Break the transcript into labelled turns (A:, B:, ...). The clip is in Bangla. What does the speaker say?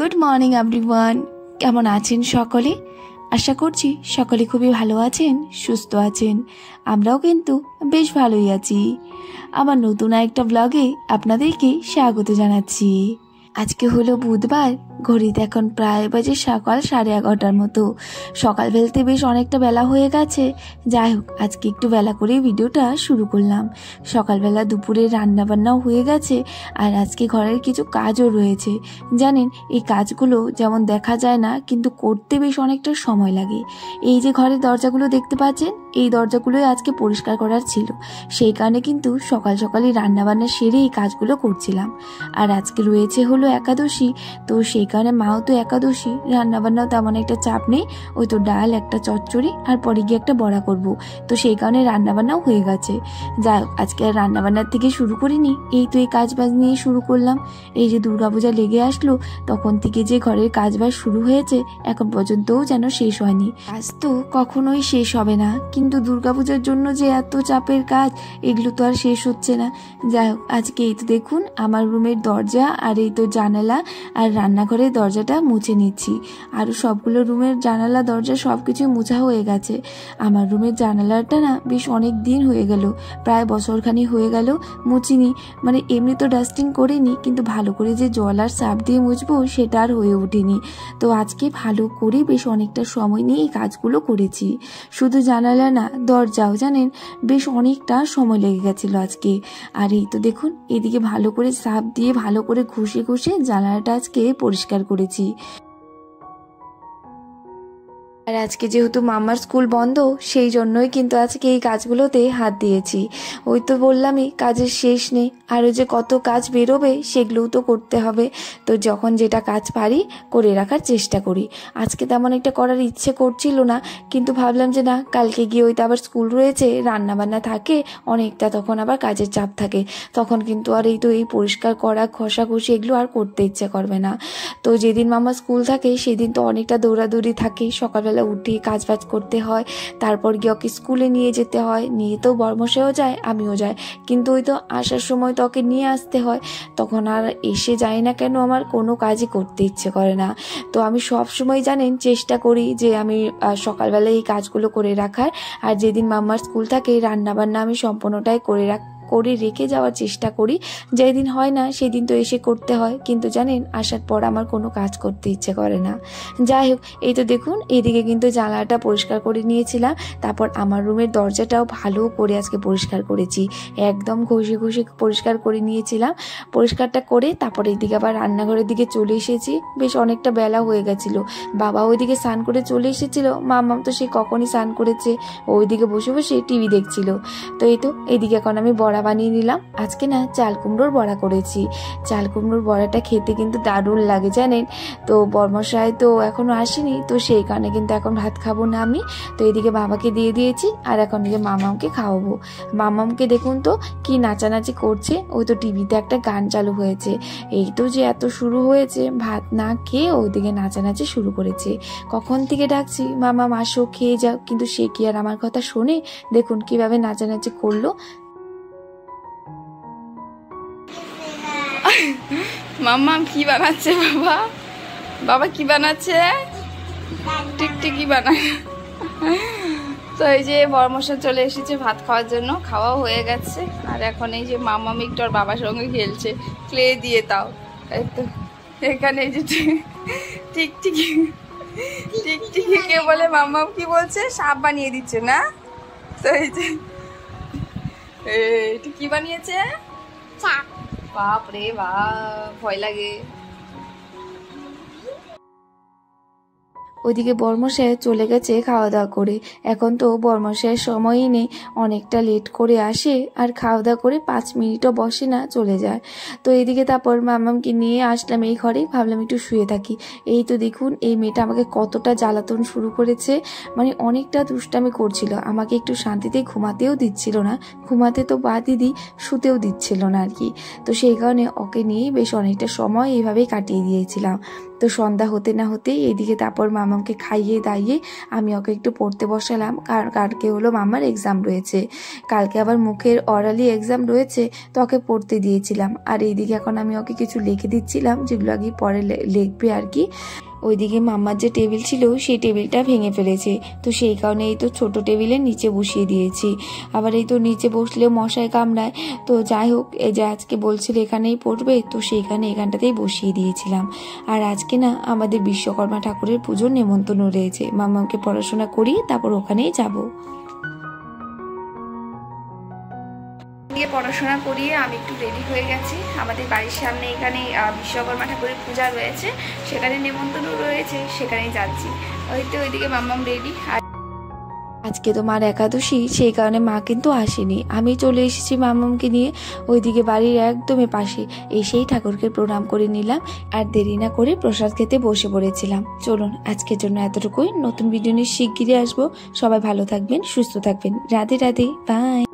A: Good morning everyone. কেমন আছেন সকলে? আশা করছি সকলে খুবই ভালো আছেন, সুস্থ আছেন। আমরাও কিন্তু বেশ ভালোই আছি। আমার নতুন একটা ব্লগে আপনাদেরকে স্বাগত জানাচ্ছি। আজকে হলো বুধবার, ঘড়িতে এখন প্রায় বাজে সকাল 11:30 মতো। সকাল বেলতে বেশ অনেকটা বেলা হয়ে গেছে। যাই হোক, আজকে একটু বেলা করে ভিডিওটা শুরু করলাম। সকালবেলা দুপুরে রান্না বান্নাও হয়ে গেছে, আর আজকে ঘরের কিছু কাজও রয়েছে। জানেন, এই কাজগুলো যেমন দেখা যায় না, কিন্তু করতে বেশ অনেকটা সময় লাগে। এই যে ঘরের দরজাগুলো দেখতে পাচ্ছেন, এই দরজাগুলোই আজকে পরিষ্কার করার ছিল। সেই কারণে কিন্তু সকাল সকালই রান্না বান্না সেরে এই কাজগুলো করছিলাম। আর আজকে রয়েছে হলো একাদশী, তো সেই কারণে মাও তো একাদশী, রান্নাবান্নাও তেমন একটা চাপ নেই। ওই তো ডাল, একটা চচ্চড়ি, আর পরে গিয়ে একটা বড়া করব। তো সেই কারণে রান্নাবান্নাও হয়ে গেছে। যাই হোক, আজকে আর রান্নাবান্নার থেকে শুরু করিনি, এই তো এই কাজবাজ নিয়ে শুরু করলাম। এই যে দুর্গাপূজা লেগে আসলো, তখন থেকে যে ঘরের কাজবাজ শুরু হয়েছে, এখন পর্যন্তও যেন শেষ হয়নি। কাজ তো কখনোই শেষ হবে না, কিন্তু দুর্গাপূজার জন্য যে এত চাপের কাজ, এগুলো তো আর শেষ হচ্ছে না। যাই হোক, আজকে এই তো দেখুন আমার রুমের দরজা আর এই তো জানালা আর রান্নাঘরের দরজাটা মুছে নিচ্ছি। আরও সবগুলো রুমের জানালা দরজা সব কিছু মোছা হয়ে গেছে। আমার রুমের জানালাটা না বেশ অনেক দিন হয়ে গেল, প্রায় বছরখানি হয়ে গেল মুছিনি। মানে এমনি তো ডাস্টিং করিনি, কিন্তু ভালো করে যে জল আর সার্ফ দিয়ে মুছবো সেটা আর হয়ে ওঠেনি। তো আজকে ভালো করে বেশ অনেকটা সময় নিয়ে এই কাজগুলো করেছি। শুধু জানালা না, দরজাও জানেন বেশ অনেকটা সময় লেগে গেছিলো আজকে। আর এই তো দেখুন এদিকে ভালো করে সার্ফ দিয়ে ভালো করে ঘষে ঘষে জানালাটা আজকে পরিষ্কার করেছি। আর আজকে যেহেতু মামার স্কুল বন্ধ, সেই জন্যই কিন্তু আজকে এই কাজগুলোতে হাত দিয়েছি। ওই তো বললামই, কাজের শেষ নেই, আরও যে কত কাজ বেরোবে সেগুলোও তো করতে হবে। তো যখন যেটা কাজ পারি করে রাখার চেষ্টা করি। আজকে তেমন একটা করার ইচ্ছে করছিল না, কিন্তু ভাবলাম যে না, কালকে গিয়ে ওই তো আবার স্কুল রয়েছে, রান্নাবান্না থাকে অনেকটা, তখন আবার কাজের চাপ থাকে, তখন কিন্তু আর এই তো এই পরিষ্কার করা, ঘষাঘষি এগুলো আর করতে ইচ্ছে করবে না। তো যেদিন মামা স্কুল থাকে সেদিন তো অনেকটা দৌড়াদৌড়ি থাকে, সকালবেলা উঠে কাজ বাজ করতে হয়, তারপর গিয়ে ওকে স্কুলে নিয়ে যেতে হয়। নিয়ে তো বর্মশাইও যায়, আমিও যাই, কিন্তু ওই তো আসার সময় তো ওকে নিয়ে আসতে হয়। তখন আর এসে যাই না কেন আমার কোনো কাজই করতে ইচ্ছে করে না। তো আমি সব সময় জানেন চেষ্টা করি যে আমি সকালবেলায় এই কাজগুলো করে রাখার, আর যেদিন মাম্মার স্কুল থাকে রান্নাবান্না আমি সম্পূর্ণটাই করে রেখে যাওয়ার চেষ্টা করি। যেদিন হয় না সেদিন তো এসে করতে হয়, কিন্তু জানেন আসার পর আমার কোনো কাজ করতে ইচ্ছে করে না। যাই হোক, এই তো দেখুন এদিকে কিন্তু জানলাটা পরিষ্কার করে নিয়েছিলাম, তারপর আমার রুমের দরজাটাও ভালো করে আজকে পরিষ্কার করেছি, একদম ঘষে ঘষে পরিষ্কার করে নিয়েছিলাম। পরিষ্কারটা করে তারপর এইদিকে আবার রান্নাঘরের দিকে চলে এসেছি। বেশ অনেকটা বেলা হয়ে গেছিলো, বাবা ওইদিকে স্নান করে চলে এসেছিল, মাম্মাম তো সে কখনই স্নান করেছে, ওইদিকে বসে বসে টিভি দেখছিল। তো এই তো এইদিকে এখন আমি বড়া বানিয়ে নিলাম। আজকে না চাল কুমড়োর বড়া করেছি। চাল কুমড়োর বড়াটা খেতে কিন্তু দারুণ লাগে জানেন। তো বর্মশাই তো এখনো আসেনি, তো সেই কারণে কিন্তু এখন ভাত খাবো না আমি। তো এদিকে বাবাকে দিয়ে দিয়েছি, আর এখন যে মামামকে খাওয়াবো। মামামকে দেখুন তো কি নাচানাচি করছে, ওই তো টিভিতে একটা গান চালু হয়েছে। এই তো যে এত শুরু হয়েছে, ভাত না খেয়ে ওইদিকে নাচানাচি শুরু করেছে। কখন থেকে ডাকছি মামা আসো খেয়ে যাও, কিন্তু সে কি আর আমার কথা শোনে? দেখুন কিভাবে নাচানাচি করলো। মাম্মা কি বানাচ্ছে বাবা? বাবা কি বানাচ্ছে? টিকটিকি বানায়। তো এই যে বড়মশাই চলে এসেছে ভাত খাওয়ার জন্য, খাওয়াও হয়ে গেছে। আর এখন এই যে মাম্মা একটু বাবার সঙ্গে খেলছে ক্লে দিয়ে। তাও এই তো এখানে এই যে টিকটিকি কে বলে, মাম্মা কি বলছে, সাপ বানিয়ে দিচ্ছে না? তো এই যে এটা কি বানিয়েছে? সাপ। বাপ রে বাপ, ভয় লাগে। ওইদিকে বর্মশাই চলে গেছে খাওয়া দাওয়া করে। এখন তো বর্মশাইয়ের সময়ই নেই, অনেকটা লেট করে আসে, আর খাওয়া দাওয়া করে 5 মিনিটও বসে না, চলে যায়। তো এইদিকে তারপর মামামকে নিয়ে আসলাম এই ঘরে, ভাবলাম একটু শুয়ে থাকি। এই তো দেখুন এই মেয়েটা আমাকে কতটা জ্বালাতন শুরু করেছে, মানে অনেকটা দুষ্টামি করছিল, আমাকে একটু শান্তিতে ঘুমাতেও দিচ্ছিল না। ঘুমাতে তো বাদই দিই, শুতেও দিচ্ছিল না আর কি। তো সেই কারণে ওকে নিয়েই বেশ অনেকটা সময় এইভাবেই কাটিয়ে দিয়েছিলাম। তো সন্ধ্যা হতে না হতেই এদিকে তারপর মামামকে খাইয়ে দাইয়ে আমি ওকে একটু পড়তে বসালাম, কারণ কালকে হলো মামার এক্সাম রয়েছে, কালকে আবার মুখের অরালি এক্সাম রয়েছে, তো ওকে পড়তে দিয়েছিলাম। আর এইদিকে এখন আমি ওকে কিছু লিখে দিচ্ছিলাম, যেগুলো আগে পরে লিখবে আর কি। ওইদিকে মাম্মার যে টেবিল ছিল সেই টেবিলটা ভেঙে ফেলেছে, তো সেই কারণে এই তো ছোট টেবিলের নিচে বসিয়ে দিয়েছি। আবার এই তো নিচে বসলেও মশায় কামড়ায়, তো যাই হোক এই যে আজকে বলছিল এখানেই পড়বে, তো সেইখানে এখানটাতেই বসিয়ে দিয়েছিলাম। আর আজকে না আমাদের বিশ্বকর্মা ঠাকুরের পুজোর নেমন্তন্ন রয়েছে, মাম্মাকে পড়াশোনা করিয়ে তারপর ওখানেই যাব। পড়াশোনা করিয়ে আমি একটু রেডি হয়ে গেছি। আমাদের বাড়ির সামনে এখানে বিশ্বকর্মা ঠাকুরের পূজা রয়েছে, সেখানে নেমন্তন্ন রয়েছে, সেখানেই যাচ্ছি। হয়তো ওইদিকে মাম্মাম রেডি। আর আজকে তো মার একাদশী, সেই কারণে মা কিন্তু আসেনি, আমি চলে এসেছি মাম্মামকে নিয়ে ওইদিকে বাড়ির একদমই পাশে। এসেই ঠাকুরকে প্রণাম করে নিলাম, আর দেরি না করে প্রসাদ খেতে বসে পড়েছিলাম। চলুন আজকের জন্য এতটুকুই, নতুন ভিডিও নিয়ে শিগগিরই আসবো। সবাই ভালো থাকবেন, সুস্থ থাকবেন। রাধে রাধে, বাই।